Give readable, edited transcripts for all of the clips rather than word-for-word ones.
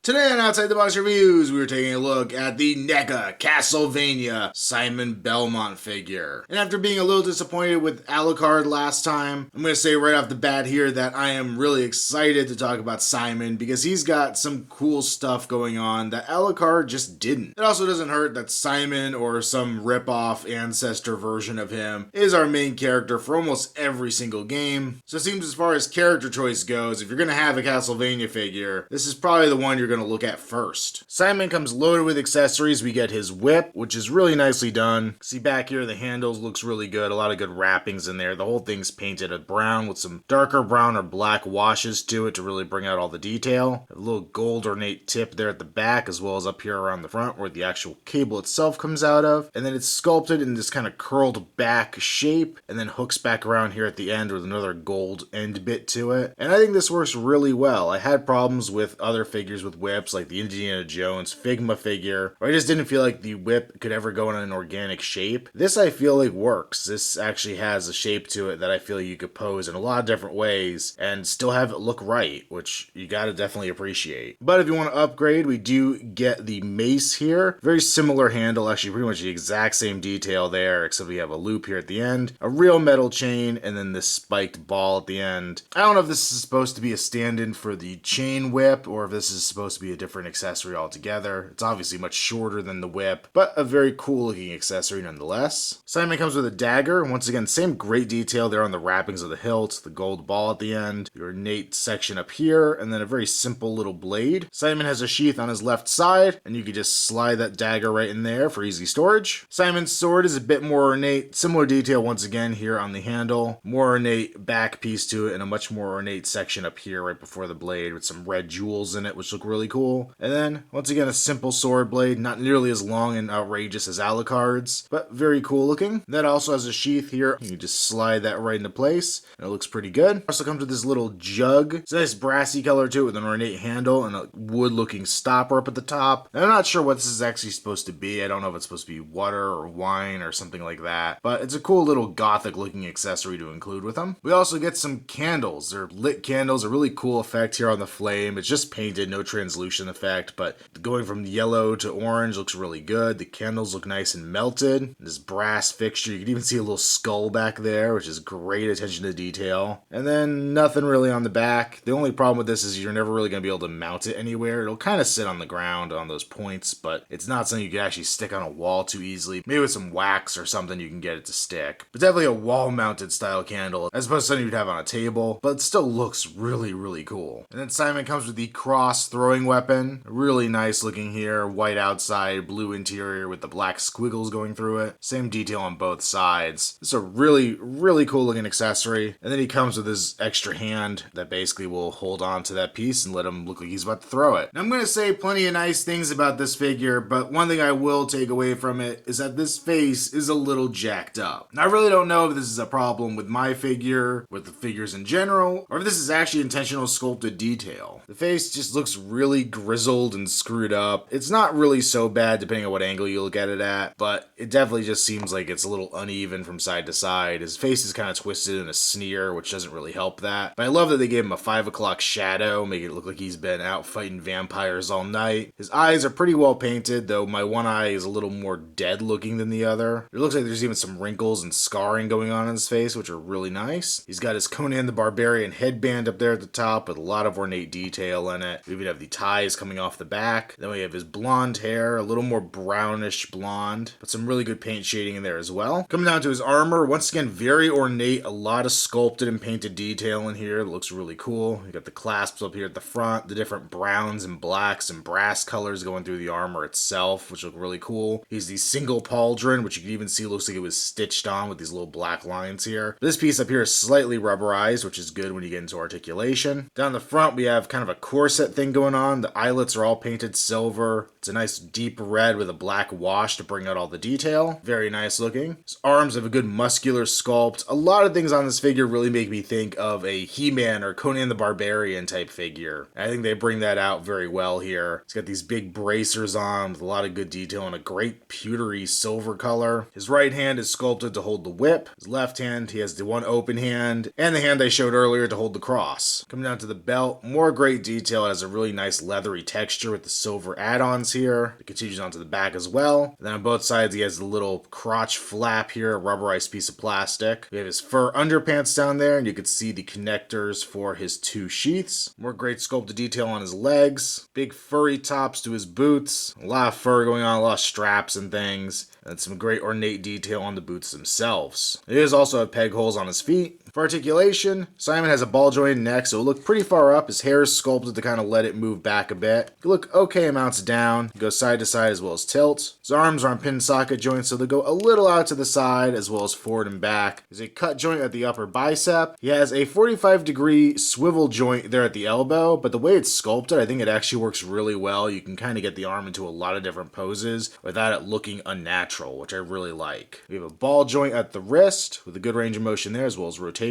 Today on Outside the Box Reviews, we were taking a look at the NECA Castlevania Simon Belmont figure. And after being a little disappointed with Alucard last time, I'm going to say right off the bat here that I am really excited to talk about Simon because he's got some cool stuff going on that Alucard just didn't. It also doesn't hurt that Simon, or some rip-off ancestor version of him, is our main character for almost every single game. So it seems as far as character choice goes, if you're going to have a Castlevania figure, this is probably the one you're going to look at first. Simon comes loaded with accessories. We get his whip, which is really nicely done. See back here, the handles looks really good. A lot of good wrappings in there. The whole thing's painted a brown with some darker brown or black washes to it to really bring out all the detail. A little gold ornate tip there at the back, as well as up here around the front where the actual cable itself comes out of. And then it's sculpted in this kind of curled back shape, and then hooks back around here at the end with another gold end bit to it. And I think this works really well. I had problems with other figures with whips, like the Indiana Jones Figma figure, where I just didn't feel like the whip could ever go in an organic shape. This I feel like works. This actually has a shape to it that I feel you could pose in a lot of different ways and still have it look right, which you gotta definitely appreciate. But if you want to upgrade, we do get the Mace here. Very similar handle, actually pretty much the exact same detail there, except we have a loop here at the end, a real metal chain, and then this spiked ball at the end. I don't know if this is supposed to be a stand-in for the chain whip, or if this is supposed to be a different accessory altogether. It's obviously much shorter than the whip, but a very cool looking accessory nonetheless. Simon comes with a dagger, and once again, same great detail there on the wrappings of the hilt, the gold ball at the end, your ornate section up here, and then a very simple little blade. Simon has a sheath on his left side, and you can just slide that dagger right in there for easy storage. Simon's sword is a bit more ornate, similar detail once again here on the handle, more ornate back piece to it, and a much more ornate section up here right before the blade with some red jewels in it, which look really cool. And then, once again, a simple sword blade, not nearly as long and outrageous as Alucard's, but very cool looking. That also has a sheath here. You can just slide that right into place, and it looks pretty good. Also comes with this little jug. It's a nice brassy color to it with an ornate handle and a wood-looking stopper up at the top. And I'm not sure what this is actually supposed to be. I don't know if it's supposed to be water or wine or something like that, but it's a cool little gothic-looking accessory to include with them. We also get some candles. They're lit candles, a really cool effect here on the flame. It's just painted, no translucent effect, but going from yellow to orange looks really good. The candles look nice and melted. This brass fixture, you can even see a little skull back there, which is great attention to detail. And then nothing really on the back. The only problem with this is you're never really going to be able to mount it anywhere. It'll kind of sit on the ground on those points, but it's not something you can actually stick on a wall too easily. Maybe with some wax or something you can get it to stick. But definitely a wall-mounted style candle, as opposed to something you'd have on a table, but it still looks really, really cool. And then Simon comes with the cross throwing weapon. Really nice looking here, white outside, blue interior with the black squiggles going through it. Same detail on both sides. It's a really, really cool looking accessory. And then he comes with his extra hand that basically will hold on to that piece and let him look like he's about to throw it. Now, I'm going to say plenty of nice things about this figure, but one thing I will take away from it is that this face is a little jacked up. Now, I really don't know if this is a problem with my figure, with the figures in general, or if this is actually intentional sculpted detail. The face just looks really grizzled and screwed up. It's not really so bad depending on what angle you look at it at, but it definitely just seems like it's a little uneven from side to side. His face is kind of twisted in a sneer, which doesn't really help that. But I love that they gave him a 5 o'clock shadow, making it look like he's been out fighting vampires all night. His eyes are pretty well painted, though my one eye is a little more dead looking than the other. It looks like there's even some wrinkles and scarring going on in his face, which are really nice. He's got his Conan the Barbarian headband up there at the top with a lot of ornate detail in it. We even have the ties coming off the back. Then we have his blonde hair, a little more brownish blonde, but some really good paint shading in there as well. Coming down to his armor, once again, very ornate, a lot of sculpted and painted detail in here. It looks really cool. You got the clasps up here at the front, the different browns and blacks and brass colors going through the armor itself, which look really cool. He's the single pauldron, which you can even see looks like it was stitched on with these little black lines here. This piece up here is slightly rubberized, which is good when you get into articulation. Down the front, we have kind of a corset thing going on. The eyelets are all painted silver. It's a nice deep red with a black wash to bring out all the detail. Very nice looking. His arms have a good muscular sculpt. A lot of things on this figure really make me think of a He-Man or Conan the Barbarian type figure. I think they bring that out very well here. He's got these big bracers on with a lot of good detail and a great pewtery silver color. His right hand is sculpted to hold the whip. His left hand, he has the one open hand, and the hand I showed earlier to hold the cross. Coming down to the belt, more great detail. It has a really nice leathery texture with the silver add-ons here. It continues onto the back as well. And then on both sides, he has the little crotch flap here, a rubberized piece of plastic. We have his fur underpants down there, and you can see the connectors for his two sheaths. More great sculpted detail on his legs. Big furry tops to his boots. A lot of fur going on, a lot of straps and things. And some great ornate detail on the boots themselves. He does also have peg holes on his feet. For articulation, Simon has a ball jointed neck, so it'll look pretty far up. His hair is sculpted to kind of let it move back a bit. It'll look okay amounts down. It goes side to side as well as tilt. His arms are on pin socket joints, so they go a little out to the side as well as forward and back. There's a cut joint at the upper bicep. He has a 45-degree swivel joint there at the elbow, but the way it's sculpted, I think it actually works really well. You can kind of get the arm into a lot of different poses without it looking unnatural, which I really like. We have a ball joint at the wrist with a good range of motion there as well as rotation.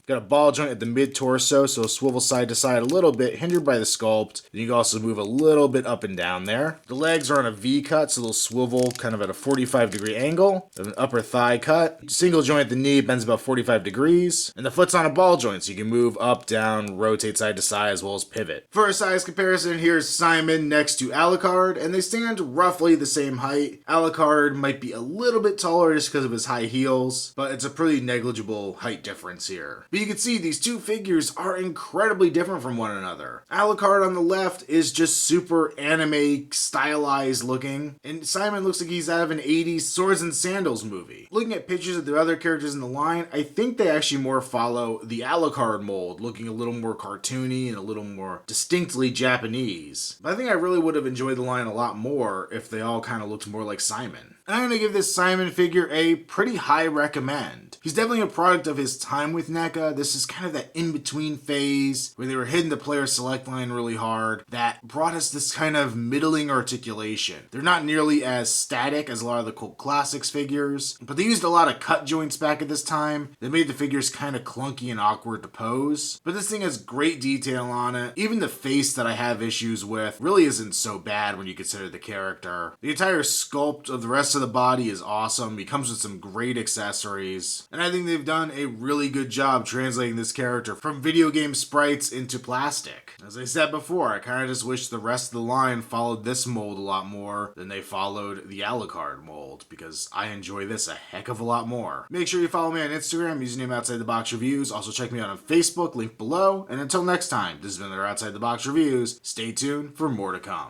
Got a ball joint at the mid-torso, so swivel side to side a little bit, hindered by the sculpt. You can also move a little bit up and down there. The legs are on a V cut, so they'll swivel kind of at a 45-degree angle. Then an upper thigh cut. Single joint at the knee bends about 45 degrees. And the foot's on a ball joint, so you can move up, down, rotate side to side, as well as pivot. For a size comparison, here's Simon next to Alucard, and they stand roughly the same height. Alucard might be a little bit taller just because of his high heels, but it's a pretty negligible height difference here. But you can see these two figures are incredibly different from one another. Alucard on the left is just super anime stylized looking, and Simon looks like he's out of an 80s Swords and Sandals movie. Looking at pictures of the other characters in the line, I think they actually more follow the Alucard mold, looking a little more cartoony and a little more distinctly Japanese. But I think I really would have enjoyed the line a lot more if they all kind of looked more like Simon. And I'm going to give this Simon figure a pretty high recommend. He's definitely a product of his time with NECA. This is kind of that in-between phase where they were hitting the player select line really hard that brought us this kind of middling articulation. They're not nearly as static as a lot of the Cult Classics figures, but they used a lot of cut joints back at this time that made the figures kind of clunky and awkward to pose. But this thing has great detail on it. Even the face that I have issues with really isn't so bad when you consider the character. The entire sculpt of the rest of the body is awesome. He comes with some great accessories. And I think they've done a really good job translating this character from video game sprites into plastic. As I said before, I kind of just wish the rest of the line followed this mold a lot more than they followed the Alucard mold, because I enjoy this a heck of a lot more. Make sure you follow me on Instagram, username Outside the Box Reviews. Also check me out on Facebook, link below. And until next time, this has been another Outside the Box Reviews. Stay tuned for more to come.